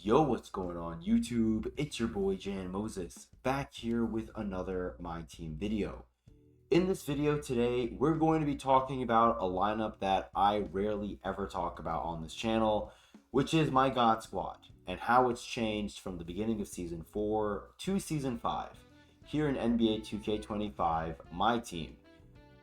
Yo, what's going on YouTube? It's your boy Jan Moses, back here with another MyTeam video. In this video today, we're going to be talking about a lineup that I rarely ever talk about on this channel, which is my God Squad, and how it's changed from the beginning of Season 4 to Season 5, here in NBA 2K25, My Team.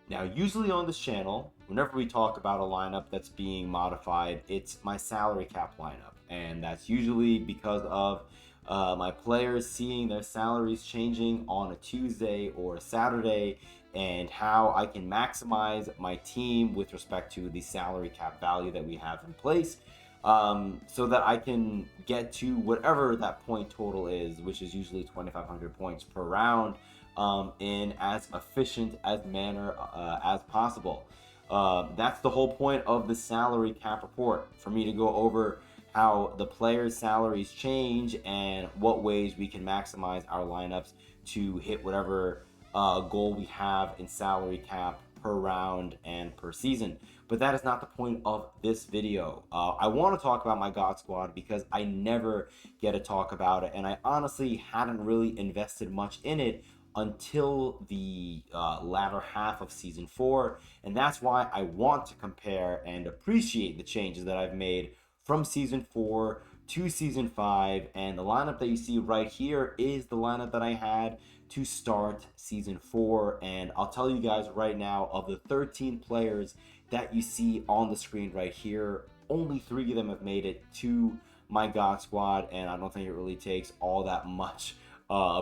Now, usually on this channel, whenever we talk about a lineup that's being modified, it's my salary cap lineup. And that's usually because of my players seeing their salaries changing on a Tuesday or a Saturday, and how I can maximize my team with respect to the salary cap value that we have in place, so that I can get to whatever that point total is, which is usually 2,500 points per round, in as efficient as manner as possible. That's the whole point of the salary cap report, for me to go over how the players' salaries change and what ways we can maximize our lineups to hit whatever goal we have in salary cap per round and per season. But that is not the point of this video. I want to talk about my God Squad because I never get to talk about it, and I honestly hadn't really invested much in it until the latter half of Season 4, and that's why I want to compare and appreciate the changes that I've made from Season 4 to Season 5, and the lineup that you see right here is the lineup that I had to start Season 4, and I'll tell you guys right now, of the 13 players that you see on the screen right here, only 3 of them have made it to my God Squad, and I don't think it really takes all that much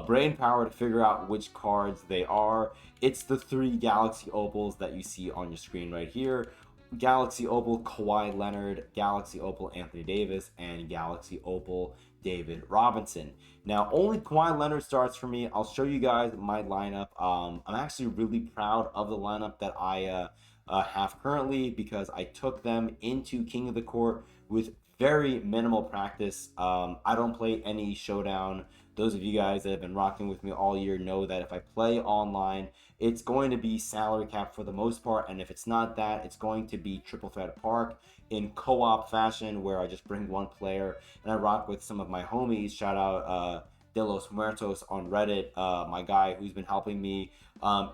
brain power to figure out which cards they are. It's the 3 Galaxy Opals that you see on your screen right here. Galaxy Opal Kawhi Leonard, Galaxy Opal Anthony Davis, and Galaxy Opal David Robinson. Now, only Kawhi Leonard starts for me. I'll show you guys my lineup. I'm actually really proud of the lineup that I have currently, because I took them into King of the Court with very minimal practice. I don't play any Showdown. Those of you guys that have been rocking with me all year know that if I play online, it's going to be salary cap for the most part, and if it's not that, it's going to be Triple Threat Park in co-op fashion, where I just bring one player and I rock with some of my homies. Shout out De Los Muertos on Reddit, my guy who's been helping me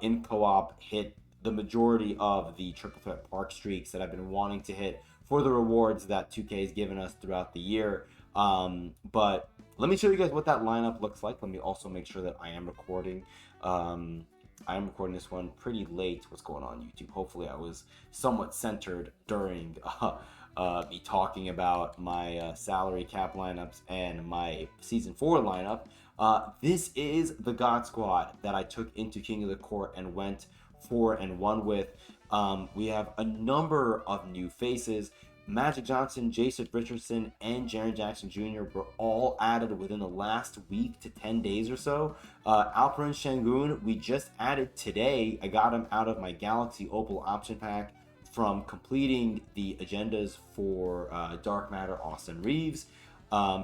in co-op hit the majority of the Triple Threat Park streaks that I've been wanting to hit for the rewards that 2K has given us throughout the year. But let me show you guys what that lineup looks like. Let me also make sure that I am recording. I am recording this one pretty late. What's going on, YouTube? Hopefully I was somewhat centered during me talking about my salary cap lineups and my Season 4 lineup. This is the God Squad that I took into King of the Court and went 4-1 with. We have a number of new faces. Magic Johnson, Jason Richardson, and Jaren Jackson Jr. were all added within the last week to 10 days or so. Alperen Sengun, we just added today. I got him out of my Galaxy Opal option pack from completing the agendas for Dark Matter Austin Reeves.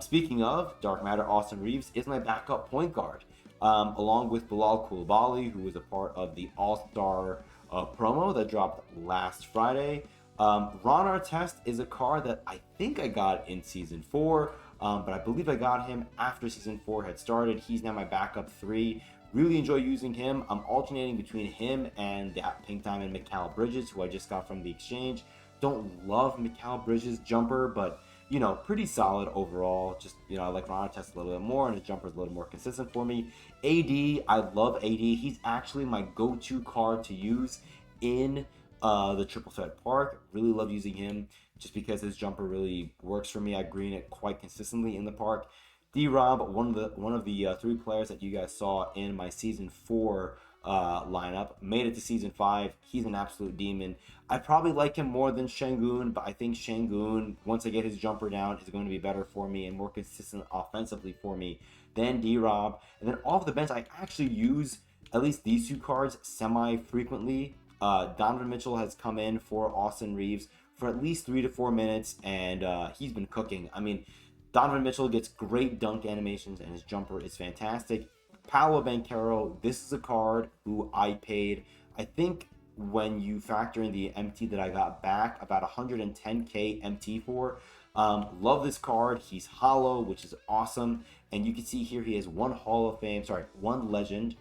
Speaking of Dark Matter, Austin Reeves is my backup point guard, along with Bilal Coulibaly, who was a part of the All-Star promo that dropped last Friday. Ron Artest is a card that I think I got in Season 4, but I believe I got him after Season 4 had started. He's now my backup 3. Really enjoy using him. I'm alternating between him and that Pink Diamond Mikal Bridges, who I just got from the exchange. Don't love Mikal Bridges' jumper, but you know, pretty solid overall. Just, you know, I like Ron Artest a little bit more, and his jumper is a little more consistent for me. AD, I love AD. He's actually my go-to card to use in the Triple Threat Park. Really love using him just because his jumper really works for me. I green it quite consistently in the park. D-Rob, one of the 3 players that you guys saw in my Season 4 lineup, made it to Season 5. He's an absolute demon. I probably like him more than Sengun, but I think Sengun, once I get his jumper down, is going to be better for me and more consistent offensively for me than D-Rob. And then off the bench, I actually use at least these 2 cards semi-frequently. Donovan Mitchell has come in for Austin Reeves for at least 3 to 4 minutes, and he's been cooking. I mean, Donovan Mitchell gets great dunk animations, and his jumper is fantastic. Paolo Banchero, this is a card who I paid, I think, when you factor in the MT that I got back, about 110k MT for. Love this card. He's hollow, which is awesome. And you can see here he has one Hall of Fame, sorry, one Legend.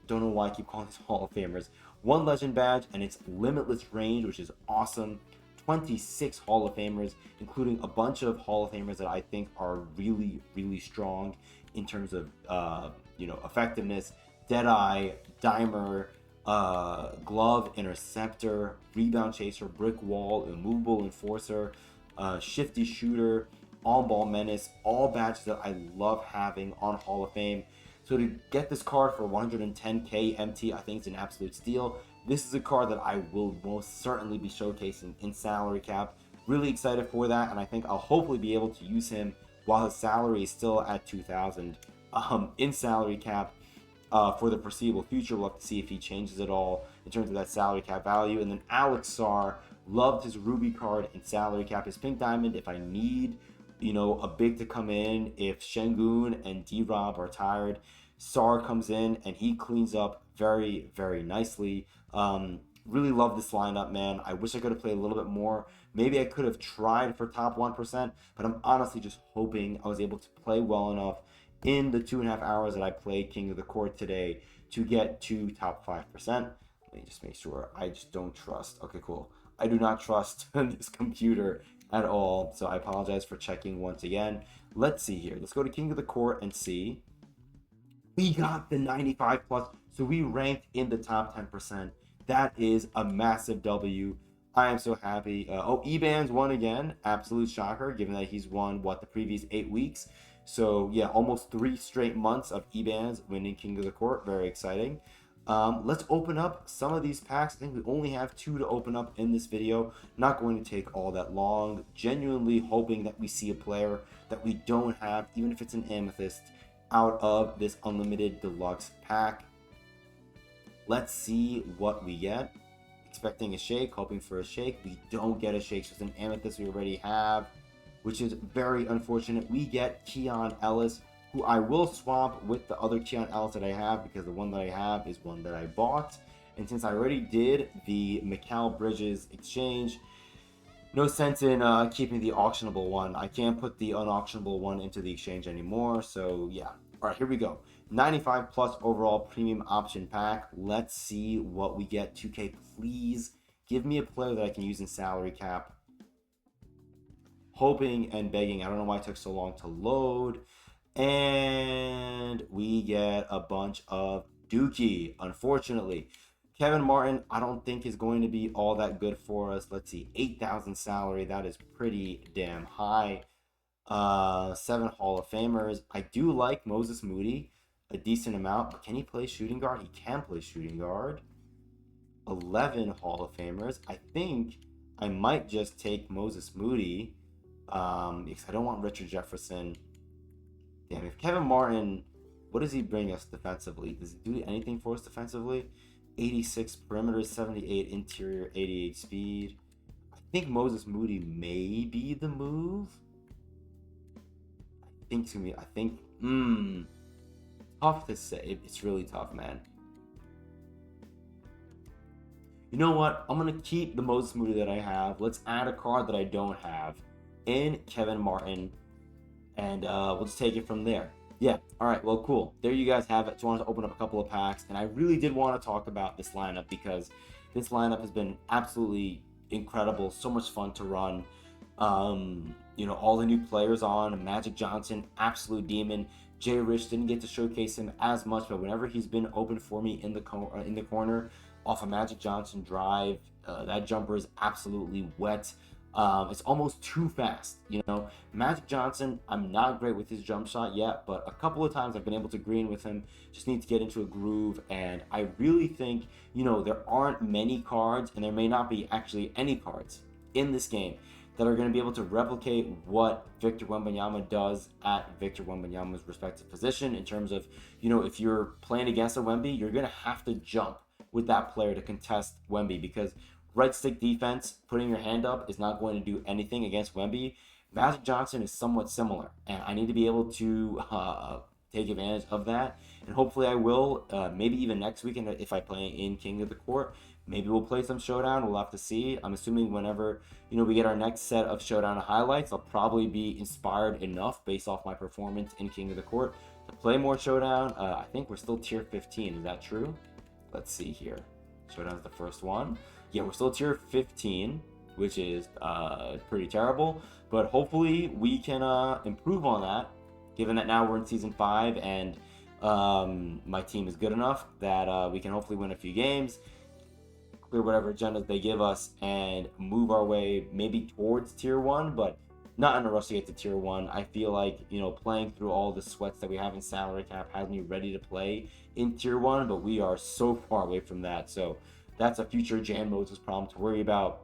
Don't know why I keep calling these Hall of Famers. One Legend badge, and it's limitless range, which is awesome. 26 Hall of Famers, including a bunch of Hall of Famers that I think are really, really strong in terms of, effectiveness. Deadeye, Dimer, Glove, Interceptor, Rebound Chaser, Brick Wall, Immovable Enforcer, Shifty Shooter, On Ball Menace, all badges that I love having on Hall of Fame. So to get this card for 110k MT, I think it's an absolute steal. This is a card that I will most certainly be showcasing in salary cap. Really excited for that, and I think I'll hopefully be able to use him while his salary is still at 2,000 in salary cap for the foreseeable future. We'll have to see if he changes at all in terms of that salary cap value. And then Alex Sarr, loved his Ruby card in salary cap. His Pink Diamond, if I need, a big to come in, if Şengün and D-Rob are tired, Sarr comes in and he cleans up very, very nicely. Really love this lineup, man. I wish I could have played a little bit more. Maybe I could have tried for top 1%, but I'm honestly just hoping I was able to play well enough in the 2.5 hours that I played King of the Court today to get to top 5%. Let me just make sure. I just don't trust. Okay, cool. I do not trust this computer at all, so I apologize for checking once again. Let's see here. Let's go to King of the Court and see. We got the 95 plus, so we ranked in the top 10%. That is a massive W. I am so happy. Eban's won again. Absolute shocker, given that he's won, the previous 8 weeks. So, yeah, almost 3 straight months of Ebans winning King of the Court. Very exciting. Let's open up some of these packs. I think we only have 2 to open up in this video. Not going to take all that long. Genuinely hoping that we see a player that we don't have, even if it's an Amethyst, out of this Unlimited Deluxe pack. Let's see what we get. Expecting a shake, hoping for a shake. We don't get a shake, so it's an Amethyst we already have, which is very unfortunate. We get Keon Ellis, who I will swap with the other Keon Ellis that I have, because the one that I have is one that I bought. And since I already did the Mikal Bridges exchange, no sense in keeping the auctionable one. I can't put the unauctionable one into the exchange anymore. So yeah. All right, here we go. 95 plus overall premium option pack. Let's see what we get. 2K, please give me a player that I can use in salary cap. Hoping and begging. I don't know why it took so long to load. And we get a bunch of Dookie, unfortunately. Kevin Martin, I don't think is going to be all that good for us. Let's see, 8,000 salary. That is pretty damn high. 7 Hall of Famers. I do like Moses Moody a decent amount, but can he play shooting guard? He can play shooting guard. 11 Hall of Famers. I think I might just take Moses Moody because I don't want Richard Jefferson. Damn, if Kevin Martin, what does he bring us defensively? Does he do anything for us defensively? 86 perimeter, 78 interior, 88 speed. I think Moses Moody may be the move. I think tough to say. It's really tough, man. You know what? I'm going to keep the Moses Moody that I have. Let's add a card that I don't have in Kevin Martin, and we'll just take it from there. Yeah, all right, well, cool. There you guys have it. Just wanted to open up a couple of packs, and I really did want to talk about this lineup because this lineup has been absolutely incredible, so much fun to run. All the new players on. Magic Johnson, absolute demon. Jay Rich, didn't get to showcase him as much, but whenever he's been open for me in the corner off a Magic Johnson drive, that jumper is absolutely wet. It's almost too fast, Magic Johnson, I'm not great with his jump shot yet, but a couple of times I've been able to green with him. Just need to get into a groove, and I really think, there aren't many cards, and there may not be actually any cards in this game that are going to be able to replicate what Victor Wembanyama does at Victor Wembanyama's respective position in terms of, if you're playing against a Wemby, you're going to have to jump with that player to contest Wemby, because right stick defense, putting your hand up, is not going to do anything against Wemby. Magic Johnson is somewhat similar, and I need to be able to take advantage of that, and hopefully I will, maybe even next weekend if I play in King of the Court, Maybe we'll play some Showdown. We'll have to see. I'm assuming whenever, we get our next set of Showdown highlights, I'll probably be inspired enough based off my performance in King of the Court to play more Showdown. I think we're still tier 15. Is that true? Let's see here. Showdown's the first one. Yeah, we're still tier 15, which is pretty terrible. But hopefully we can improve on that, given that now we're in Season 5 and my team is good enough that we can hopefully win a few games, clear whatever agendas they give us, and move our way maybe towards Tier 1, but not in a rush to get to Tier 1. I feel like, playing through all the sweats that we have in salary cap has me ready to play in Tier 1, but we are so far away from that. So that's a future Jan Moses problem to worry about.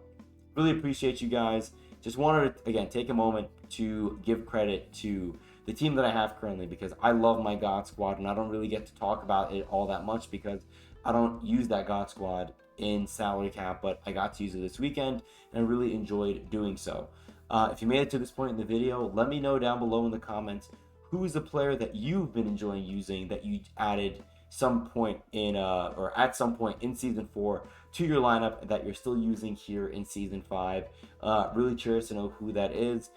Really appreciate you guys. Just wanted to, again, take a moment to give credit to the team that I have currently, because I love my God Squad, and I don't really get to talk about it all that much because I don't use that God Squad in salary cap, but I got to use it this weekend and I really enjoyed doing so. If you made it to this point in the video, let me know down below in the comments who is a player that you've been enjoying using that you added some point in or at some point in Season 4 to your lineup that you're still using here in Season 5. Really curious to know who that is.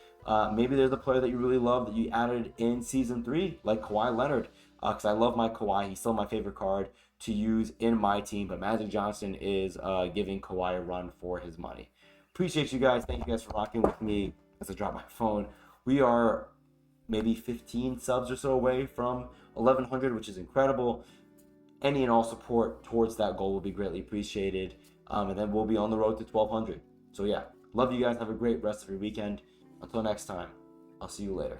Maybe there's a player that you really love that you added in Season 3, like Kawhi Leonard, because I love my Kawhi. He's still my favorite card to use in my team, but Magic Johnson is giving Kawhi a run for his money. Appreciate you guys. Thank you guys for rocking with me as I drop my phone. We are maybe 15 subs or so away from 1,100, which is incredible. Any and all support towards that goal will be greatly appreciated. And then we'll be on the road to 1,200. So yeah, love you guys. Have a great rest of your weekend. Until next time, I'll see you later.